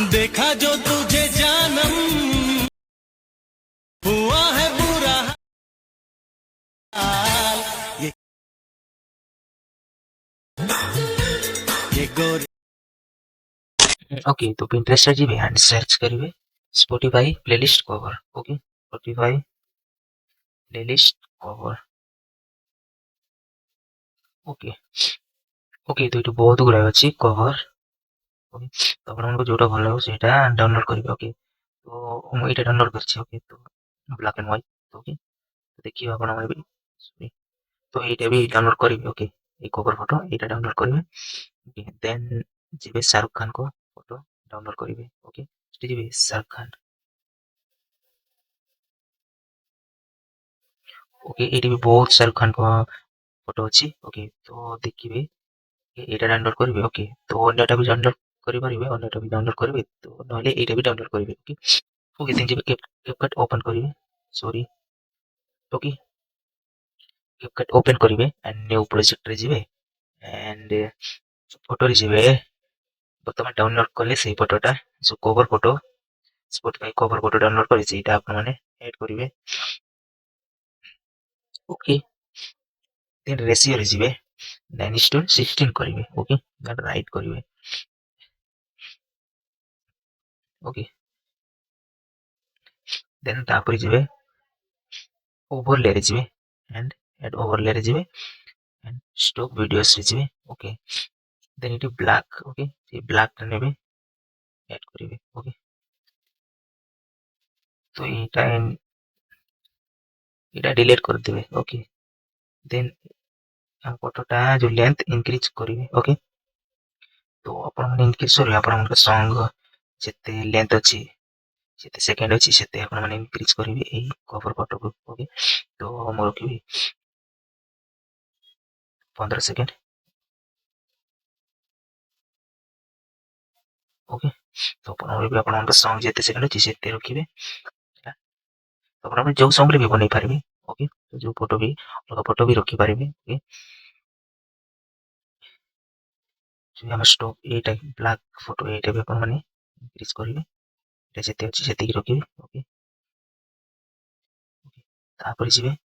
देखा जो तुझे जानम हुआ है बुरा हाल ये गोरे ओके तो पिंटरेस्ट जी एंड सर्च करेंगे Spotify playlist cover okay Spotify playlist cover okay okay तो ये बहुत गुड़ाए अच्छी कवर ओके तो आपको जोटा भल लगे से डाउनलोड करेंगे ओके तो मुझे डाउनलोड कर ओके तो ब्लैक एंड व्हाइट ओके तो देखिए आप तो ये भी डाउनलोड करेंगे ओके ये कवर फोटो ये डाउनलोड करेंगे ओके देन जी शाहरुख खान को फोटो डाउनलोड करेंगे ओके जी शाहरुख खान ओके ये भी बहुत शाहरुख खान को फोटो अच्छी ओके तो देखिए এটা ডাউনলোড করবে ওকে তো অন্যটা भी ডাউনলোড କରିପାରିବେ ଅନ୍ୟଟା ବି ଡାଉନଲୋଡ୍ କରିବେ ତ ନହେଲେ ଏଇଟା ବି ଡାଉନଲୋଡ୍ କରିବେ ଓକେ ଓକେ then ଯିବେ କ୍ୟାପକଟ୍ ଓପନ୍ କରିବେ ସରି ଓକେ କ୍ୟାପକଟ୍ ଓପନ୍ କରିବେ ଆଣ୍ଡ ନ୍ୟୁ ପ୍ରୋଜେକ୍ଟରେ ଯିବେ ଆଣ୍ଡ ଫଟୋରେ ଯିବେ ବର୍ତ୍ତମାନ ଡାଉନଲୋଡ୍ କଲେ ସେଇ ଫଟୋଟା ଯୋଉ cover photo Spotify cover photo download କରିଛି ଏଇଟା ଆପଣମାନେ ଏଡ୍ କରିବେ ଓକେ then ରେସିଓରେ ଯିବେ 9:16 କରିବେ ଓକେ ରାଇଟ୍ କରିବେ ଓକେ then ତାପରେ ଯିବେ ओवरले ଯିବେ and add overlay ଯିବେ and stock videos ଯିବେ okay then it black okay ସେ black ଟା ନେବେ add କରିବେ okay तो ଏଇଟା delete କରିଦେବେ okay then ଫଟୋଟା ଯୋଉ length increase କରିବେ okay तो ଆପଣମାନେ increase କରିବେ ଆପଣଙ୍କର song ଯେତେ length ଅଛି ଯେତେ ସେକେଣ୍ଡ ଅଛି ସେତେ ଆପଣମାନେ increase କରିବେ ଏଇ cover ଫଟୋକୁ okay ତ ମୁଁ ରଖିବି 15 ସେକେଣ୍ଡ ओके तो ଆପଣଙ୍କର song ଯେତେ ସେକେଣ୍ଡ ଅଛି ସେତେ ରଖିବେ तो आप जो सॉन्ग भी बन पारे ओके तो जो फोटो भी अलग फोटो भी रखी पारे ओके जो हम स्टॉक एटा ब्लैक फोटो एटा भी अपन माने इंक्रीज करिवे एटा जते अछि जते की रखिवे ओके ओके तापर जिवे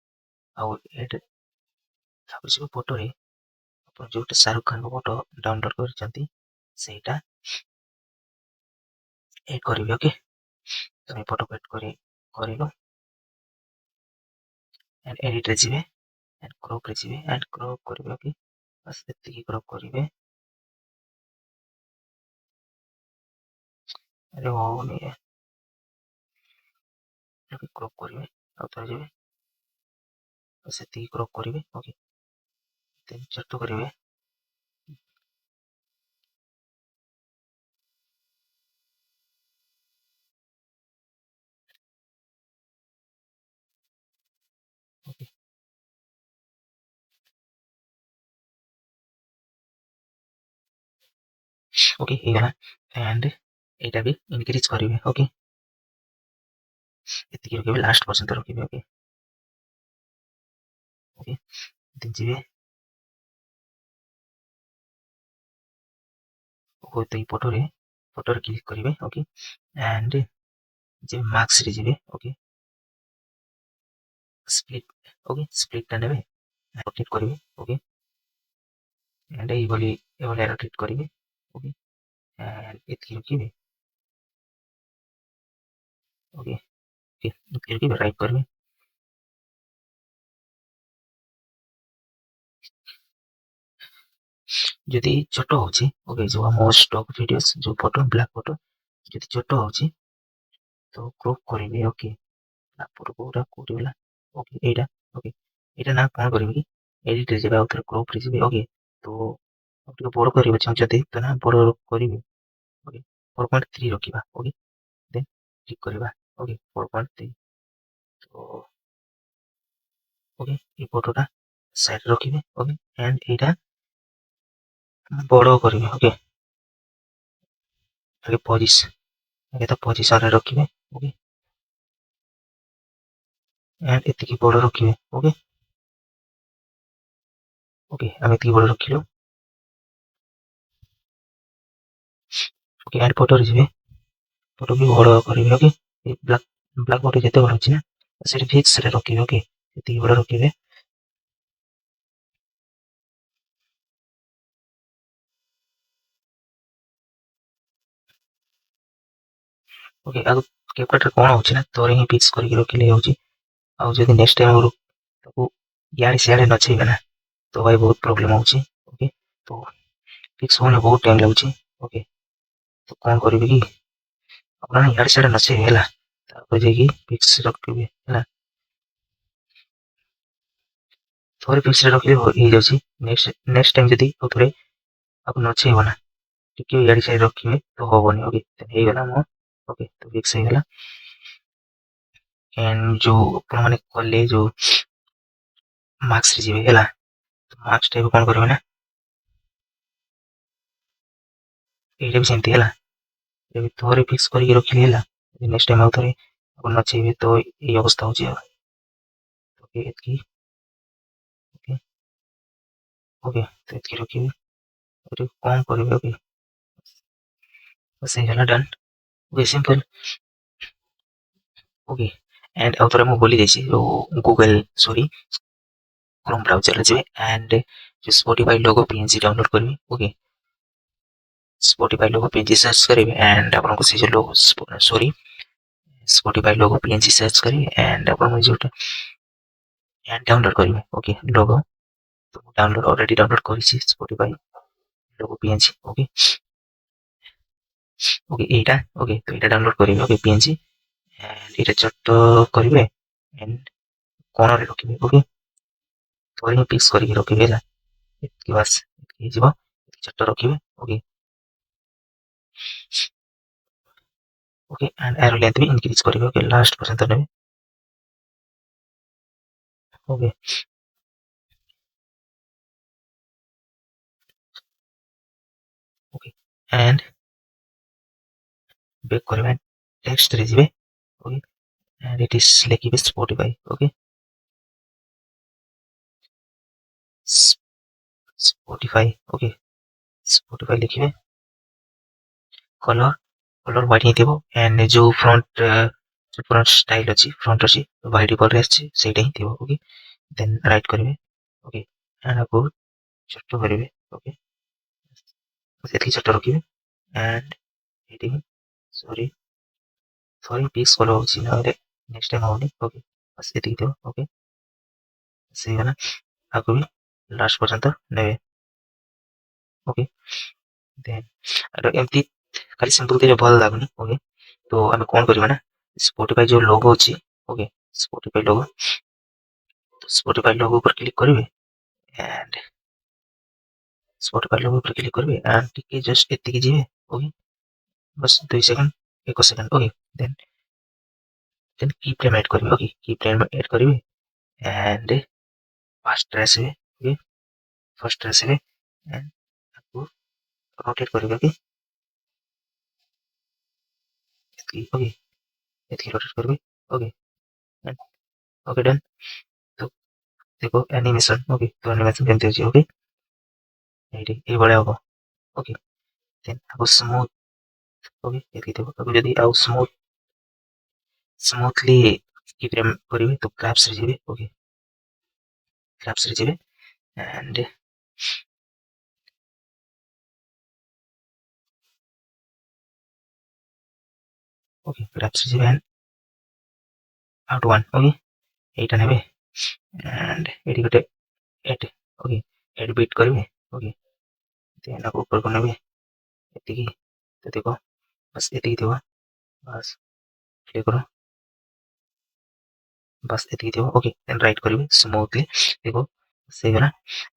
आ एटा तापर जिवे फोटो रे अपन जोटा शाहरुख खान को फोटो डाउनलोड करचंती सेटा ऐड करिवे ओके तो फोटो ऐड करिलो एंड एडिट रे जिवे एंड क्रॉप रे जिवे एंड क्रॉप करिवे ओके बस एति की क्रॉप करिवे अरे हो नहीं है क्रॉप करिवे आ तो जिवे बस एति की क्रॉप करिवे ओके देन चेक करिवे ओके ओके ହେଇଗଲା एंड एटा भी इंक्रीज करिवे ओके एति रखिबे लास्ट पर्यंत रखिबे ओके ओके दिन जिवे ओ तो फोटो रे क्लिक करिवे ओके एंड जे मार्क्स रे जिवे ओके स्प्लिट ओके स्प्लिट टा नेबे रोटेट करिवे ओके एंड ए बोली रोटेट करिवे ओके एंड एति रखिबे ओके ओके एति रखिबे राइट करिवे जदि छोट होची ओके जो हम स्टॉक वीडियोस जो फोटो ब्लैक फोटो जदि छोट होची तो क्रॉप करिवे ओके लापर कोरा कोरिला ओके एटा ओके एटा ना कोन करिवे कि एडिट रे जेबा उधर क्रॉप रे जेबे ओके तो आपको बड़ करिवे चाहते तो ना बड़ करिवे ओके 4.3 रखिबा ओके देन क्लिक करिबा ओके 4.3 तो ओके ये फोटोटा साइड रखिबे ओके एंड एटा बड़ करिवे ओके आगे पोजिशन आगे तो पोजिशन रे रखिबे ओके एंड एति बड़ रखिबे ओके ओके हम एति बड़ रखिलो ओके एंड फोटो रे जिबे ଫଟୋ ବି ବଡ଼ କରିବେ। ଓକେ, ଏ ବ୍ଲାକ୍ ବଡି ଯେତେ ବଡ଼ ଅଛି ନା ସେଠି ଫିକ୍ସରେ ରଖିବେ। ଓକେ, ସେତିକି ବଡ଼ ରଖିବେ। ଓକେ, ଆଉ କ୍ୟାପକଟରେ କଣ ହଉଛି ନା ଥରେ ହିଁ ଫିକ୍ସ କରିକି ରଖିଲେ ହେଉଛି। ଆଉ ଯଦି ନେକ୍ସଟ ଟାଇମ୍ ତାକୁ ଇଆଡ଼େ ସିଆଡ଼େ ନଛେଇବେ ନା ତ ଭାଇ ବହୁତ ପ୍ରୋବ୍ଲେମ୍ ହେଉଛି। ଓକେ, ତ ଫିକ୍ସ ହଉନି, ବହୁତ ଟାଇମ୍ ଲାଗୁଛି। ଓକେ, ତ କଣ କରିବେ କି ଆପଣ ଇଆଡ଼େ ସିଆଡ଼େ ନଛେଇବେ ହେଲା, ତାପରେ ଯାଇକି ଫିକ୍ସ ରଖିବେ ହେଲା। ଥରେ ଫିକ୍ସରେ ରଖିଲେ ହେଇଯାଉଛି। ନେକ୍ସଟ ଟାଇମ୍ ଯଦି ଆଉ ଥରେ ଆପଣ ନଛେଇବ ନା ଟିକେ ଇଆଡ଼େ ସିଆଡ଼େ ରଖିବେ ତ ହବନି। ଓକେ, ହେଇଗଲା ମୋ। ଓକେ, ତ ଫିକ୍ସ ହେଇଗଲା। ଏଣ୍ଡ ଯୋଉ ଆପଣମାନେ କଲେ ଯୋଉ ମାର୍କସରେ ଯିବେ ହେଲା, ମାର୍କସଟା ଏବେ କଣ କରିବେ ନା ଏଇଟା ବି ସେମିତି ହେଲା। ଏବେ ଥରେ ଫିକ୍ସ କରିକି ରଖିଲି ହେଲା, ନେକ୍ସଟ ଟାଇମ୍ ଆଉ ଥରେ ଆପଣ ନଛେଇବେ ତ ଏଇ ଅବସ୍ଥା ହେଉଛି ଆଉ। ଓକେ, ଏତିକି। ଓକେ ଓକେ, ତ ଏତିକି ରଖିବେ। ଏଠି କଣ କରିବେ? ଓକେ, ବସ୍ ହେଇଗଲା, done. Okay, simple. Okay, and ଆଉ ଥରେ ମୁଁ ଭୁଲି ଯାଇଛି ଯୋଉ ଗୁଗଲ ସରି କ୍ରୋମ ବ୍ରାଉଜରରେ ଯିବେ एंड जो स्पॉटिफाई लोगो पीएनजी डाउनलोड କରିବେ। ओके, स्पॉटिफाई लोगो पीएनजी सर्च କରିବେ एंड ଆପଣଙ୍କୁ ସେ ଯୋଉ ଲୋगो ସରି स्पॉटिफाई लोगो पीएनजी सर्च କରିବେ एंड ଆପଣଙ୍କୁ ଯୋଉଟା एंड डाउनलोड କରିବେ। ओके, लोगो तो डाउनलोड ऑलरेडी डाउनलोड କରିଛି स्पॉटिफाई लोगो पीएनजी। ओके ओके, এইটা ओके तो এটা डाउनलोड କରିବେ। ओके, पीएनजी एंड এটা ছোট କରିବେ एंड कोଣରେ ରଖିବେ। ओके, ଥରେ ହିଁ ପିକ୍ସ କରିକି ରଖିବେ ହେଲା, ଏତିକି ବାସ୍, ଏତିକି ହେଇଯିବ। ଛୋଟ ରଖିବେ। Okay okay, and arrow length भी इंक्रीज କରିବେ। ओके, लास्ट पର୍ଯ୍ୟନ୍ତ ନେବେ। ओके ओके, एंड बैक କରିବେ, टेक्स्ट रे ଯିବେ। ओके, एंड इट इज ଲେଖିବେ Spotify. Okay, Spotify. Okay, Spotify लिखिବେ। कलर कलर व्हाइट ହିଁ ଥିବ एंड जो फ्रंट स्टाइल ଅଛି, फ्रंट ଅଛି व्हाइट कलर ଆସିଛି ସେଇଟା ହିଁ ଥିବ। ओके, देन राइट କରିବେ। ओके, एंड आपको छोट କରିବେ। ओके, ସେତିକି ଛୋଟ ରଖିବେ एंड ଏଠି ସରି सॉरी पिक्स कलर होची नहले नेक्स्ट टाइम होनी। ओके, बस एतिକି ଥିବ। ओके, ସେଇଗଲା। ଆକୁ ବି ଲାଷ୍ଟ ପର୍ଯ୍ୟନ୍ତ ନେବେ। ओके, देन ଏମିତି ଖାଲି ସିମ୍ପଲ ଦେଲେ ଭଲ ଲାଗୁନି। ओके, तो ଆମେ କଣ କରିବା ନା स्पॉटिफाई जो लोगो ଅଛି। ओके, स्पॉटिफाई लोगो, तो स्पॉटिफाई लोगो पर क्लिक करिवे एंड स्पॉटिफाई लोगो पर क्लिक करिवे एंड टिके जस्ट एतिକି ଯିବେ। ओके, बस 2 सेकंड 1 सेकंड। ओके, देन की फ्रेम ऐड करिवे। ओके, की फ्रेम ऐड करिवे एंड फास्ट रे ଆସିବେ। ओके, फर्स्ट रे ଆସିବେ एंड आपको रोटेट करिवे। ओके, एतिକି। ओके, एतिକି रोटेट करिवे। Okay, okay, done. तो देखो एनिमेशन। ओके, तो एनिमेशन केमती होची। ओके, ଏଇଠି ଏଇଭଳିଆ ହବ। ओके, देन आपको स्मूथ। ओके, ଏତିକି ଥିବ। ତାକୁ ଯଦି ଆଉ ସ୍ମୁଥଲି की फ्रेम करिवे तो क्राफ्ट्स रे ଯିବେ। ओके, क्राफ्ट्स रे ଯିବେ एंड ओके, क्राफ्ट्स रे ଯିବେ एंड आउट वन। ओके, এইটা নেবে एंड ଏଠି ଗୋଟେ एड। ओके, एड बिट करिवे। ओके, देन आपको ऊपर को नेବେ ଏତିକି। तो देखो बस ଏତିକି ଥିବ। बस क्लिक करो, बस ଏତିକି ଥିବ। ओके, देन राइट करिवे स्मूथली। देखो ସେଇଗଲା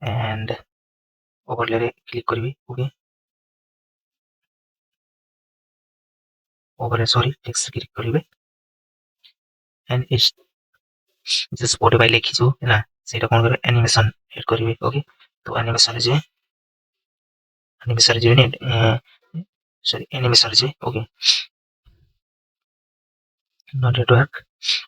एंड ओवरले रे क्लिक करिवे। Okay, overlay sorry text click करिवे एंड इट्स जो स्पॉटिफाई लेखिछु ହେଲା ସେଇଟା କଣ କରିବେ एनिमेशन ऐड करिवे। ओके, तो एनिमेशन रे ଯିବେ। एनिमेशन रे ଯିବେ सॉरी एनिमेशन रे ଯିବେ। Okay, not network.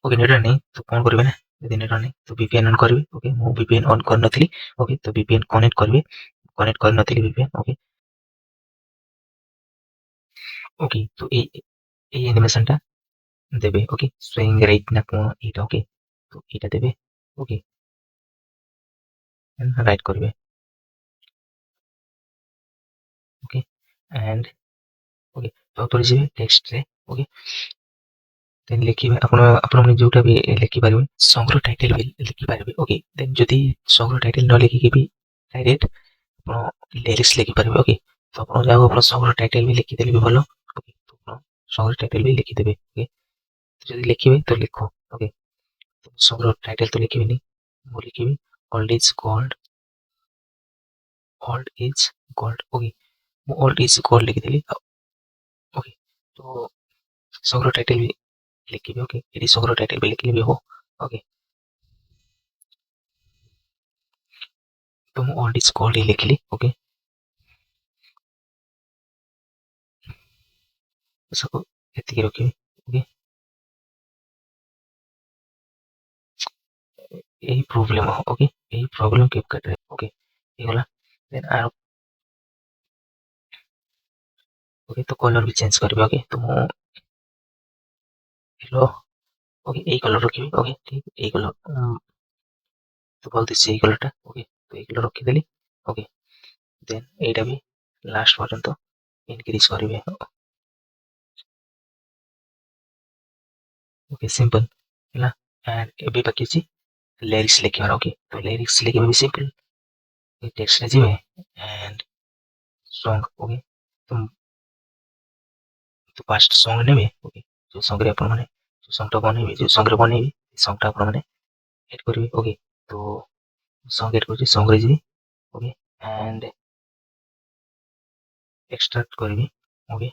Okay, network नहीं तो कौन करिवे ना यदि नेटवर्क नहीं तो VPN ऑन करिवे। ओके, मु VPN ऑन कर नथिली। ओके, तो VPN कनेक्ट करिवे, कनेक्ट कर नथिली VPN। ओके ओके, तो এই অ্যানিমেশনটা দেবে ওকে সুইং রাইট না কোন এটা ওকে তো এটা দেবে ওকে রাইট করবে ওকে এন্ড ओके तो थोड़ी सी टेक्स्ट रे ओके देन लिखिबे आपण जोटा भी लिखि पारिबे सॉन्ग रो टाइटल भी लिखि पारिबे ओके देन जदी सॉन्ग रो टाइटल न लिखि के भी डायरेक्ट आपण लिरिक्स लिखि पारिबे ओके तो आपण जाओ आपण सॉन्ग रो टाइटल भी लिखि देले भी भलो ओके तो आपण सॉन्ग रो टाइटल भी लिखि देबे ओके तो जदी लिखिबे तो लिखो ओके तो सॉन्ग रो टाइटल तो लिखिबे नहीं मो लिखिबे ओल्ड इज गोल्ड ओके मो ओल्ड इज गोल्ड लिखि देली ओके तो सॉन्ग रो टाइटल भी लिखिबे ओके एडी सॉन्ग रो टाइटल भी लिखले भी हो ओके तो मु ओल्ड इज गोल्ड ही लिखली ओके सबको एतिକି ରଖିବି ओके यही प्रोब्लेम हो ओके यही प्रोब्लेम केप कट रहे ओके ये वाला देन आर ओके तो कलर भी चेंज करबे ओके तो मु येलो ओके यही कलर रखिबी ओके ठीक यही कलर तो बोल दिस यही कलर टा ओके तो यही कलर रखि देली ओके देन एटा भी लास्ट पर्यंत इंक्रीज करबे ओके सिंपल हला एंड एबे बाकी छी लिरिक्स लिखिबार ओके तो लिरिक्स लिखिबा भी सिंपल टेक्स्ट रे जिवे एंड सॉन्ग ओके तो तो फास्ट सॉन्ग नेबे ओके जो सॉन्ग रे आपण माने जो सॉन्ग टा बनेबे जो सॉन्ग रे बनेबे सॉन्ग टा आपण माने एड करिवे ओके तो सॉन्ग एड करछि सॉन्ग रे जिबी ओके एंड एक्सट्रैक्ट करिवे ओके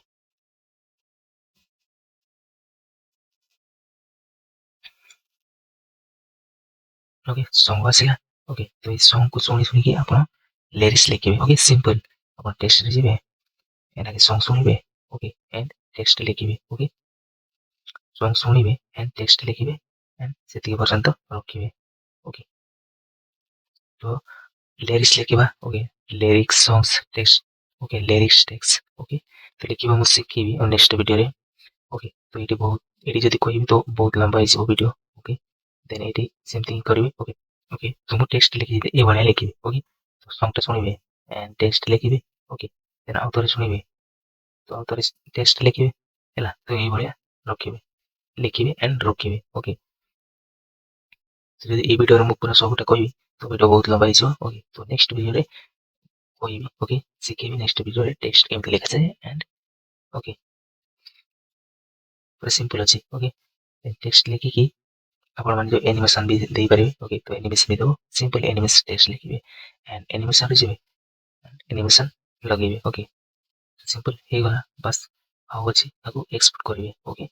ओके सॉन्ग आसिला ओके तो इस सॉन्ग को सुनी सुनी के आपण लिरिक्स लिखिबे ओके सिंपल आपण टेक्स्ट रे जिबे एंड आगे सॉन्ग सुनिबे ओके एंड टेक्स्ट लिखिबे ओके सॉन्ग सुनिबे एंड टेक्स्ट लिखिबे एंड सेति पर्यंत रखिबे ओके तो लिरिक्स लिखिबा okay lyrics songs text okay lyrics text okay तो लिखिबा मु सिखिबी और नेक्स्ट वीडियो रे ओके तो ये जदि कहबी तो बहुत लंबा हो वीडियो ओके देन ये सेमती करी ओके ओके तो मु टेक्स्ट लिखि ये भाया लिखिबी ओके तो सॉन्ग टा सुनिबे एंड टेक्स्ट लिखिबे ओके देन आउ थोड़े सुनिबे तो आउ थोड़े टेक्स्ट लिखिबे हैला तो ये भाया रखिबे लिखिबे एंड रखिबे ओके तो जदि ये वीडियो रे मु पूरा सबटा कहबी तो वीडियो बहुत लंबा हो ओके तो नेक्स्ट वीडियो रे कहबी ओके सिखेबी नेक्स्ट वीडियो रे टेक्स्ट केमती लिखा जाए एंड ओके पूरा सिंपल अछि ओके टेक्स्ट लिखिकी आपण माने जो एनिमेशन भी देई परिबे ओके तो एनिमेशन भी दो सिंपल एनिमेशन टेक्स्ट लिखिबे एंड एनिमेशन रे जिबे एनिमेशन लगेबे ओके सिंपल हे गला बस आउ अछि ताको एक्सपोर्ट करिवे ओके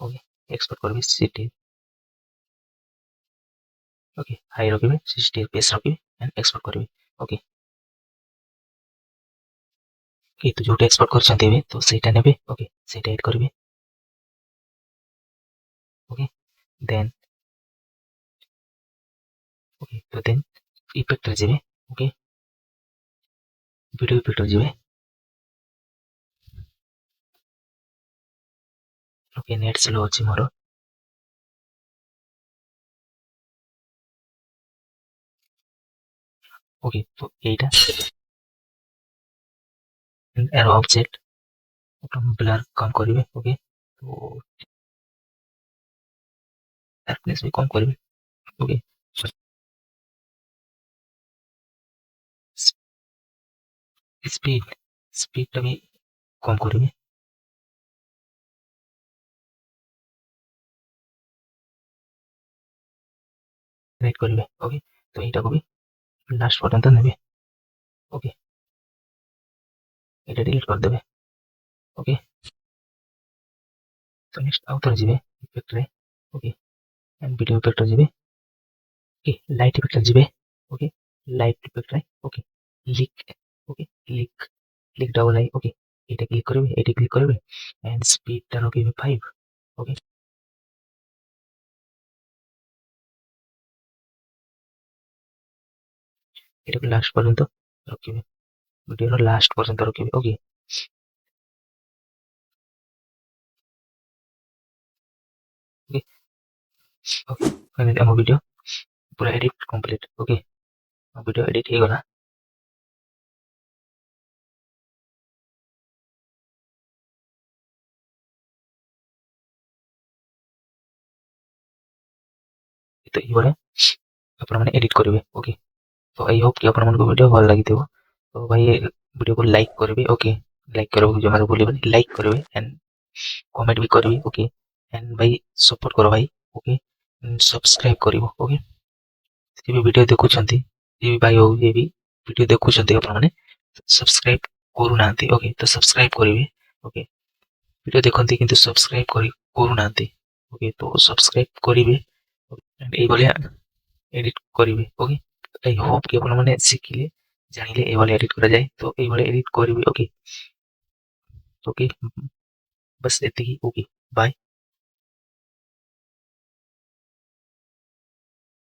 ओके एक्सपोर्ट करबे सिटी ओके हाई रखिबे 60 एफपीएस रखिबे एंड एक्सपोर्ट करिवे ओके ओके तो जोटे एक्सपोर्ट करछन्ते तो सेटा नेबे ओके सेटा ऐड करिवे ओके देन ओके तो देन इफेक्ट रे जिबे ओके वीडियो इफेक्ट रे जिबे ओके नेट स्लो अछि मोर ओके तो एटा एरो ऑब्जेक्ट अपन ब्लर कम करिवे ओके तो डार्कनेस भी कम करिवे ओके स्पीड स्पीड टा भी कम करिवे राइट करिवे ओके तो एटा को भी लास्ट पर्यंत नेबे ओके एटा डिलीट कर देबे ओके तो नेक्स्ट आउ थोड़े जिबे इफेक्ट रे ओके एंड वीडियो इफेक्ट रे जिबे ओके लाइट इफेक्ट रे जिबे ओके लाइट इफेक्ट रे okay click okay click click double आई ओके एटा क्लिक करिवे एंड स्पीड टा रखिबे 5 ओके एटा को लास्ट पर्यंत रखिबे वीडियो रो लास्ट पर्यंत रखिबे ओके ओके फाइनली हम वीडियो पूरा edit complete okay video edit हो गला तो ये आपण मैंने एडिट करेंगे ओके तो आई होप कि आपण मन को वीडियो भल लगी तो भाई वीडियो को लाइक करेंगे ओके लाइक करो जमार भूलिए लाइक करेंगे एंड कमेंट भी करेंगे ओके एंड भाई सपोर्ट करो भाई ओके सब्सक्राइब करिवो ओके जे भी वीडियो देखुछंती जे भी भाई हो जे भी वीडियो देखुछंती आपण माने सब्सक्राइब करू नांती ओके तो सब्सक्राइब करिवे ओके वीडियो देखंती किंतु सब्सक्राइब करू नांती ओके तो सब्सक्राइब करिवे एंड ए भलिया एडिट करिवे ओके आई होप कि आपण माने शिखिले जानिले ए भलिया एडिट करा जाए तो ए भलिया एडिट करिवे ओके ओके बस एतिकी ओके बाय।